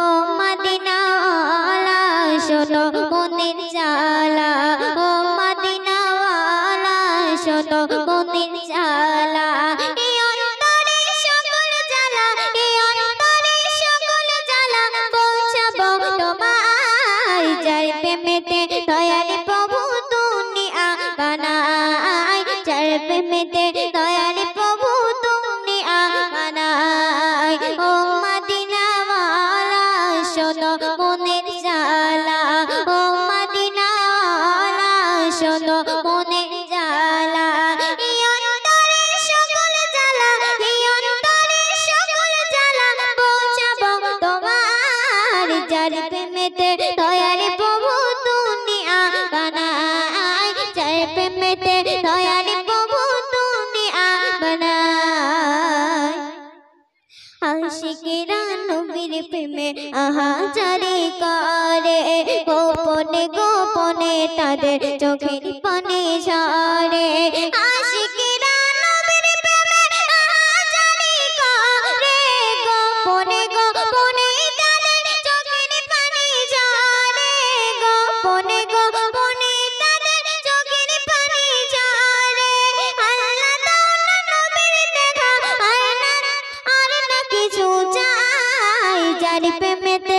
ও মদিনাওয়ালা শোনো মনের জ্বালা, ও মদিনাওয়ালা শোনো মনের জ্বালা। এই অন্তরে সকল জ্বালা, এই অন্তরে সকল জ্বালা পৌঁছাবো তোমায়। যার প্রেমেতে দয়াল প্রভু দুনিয়া বানায়, যার প্রেমেতে দয়াল প্রভু দুনিয়া বানায়। ও মদিনাওয়ালা শোনো মনের জ্বালা, ও মদিনাওয়ালা শোনো মনের জ্বালা। এই অন্তরে সকল জ্বালা, এই অন্তরে সকল জ্বালা পৌঁছাবো তোমার। যার প্রেমেতে দয়াল প্রভু দুনিয়া বানায়, যার প্রেমেতে দয়াল প্রভু দুনিয়া বানায়। আশিকেরা নবীর প্রেমে আহাজারি করে, গোপনে গোপনে তাদের চোখের পানি ঝরে। আশিকেরা নবীর প্রেমে আহাজারি করে, গোপনে গোপনে তাদের চোখের পানি ঝরে। গোপনে গোপনে তাদের চোখের পানি ঝরে। আল্লাহ দাও না নবীর দেখা, আর না কিছু চাই। যার প্রেমেতে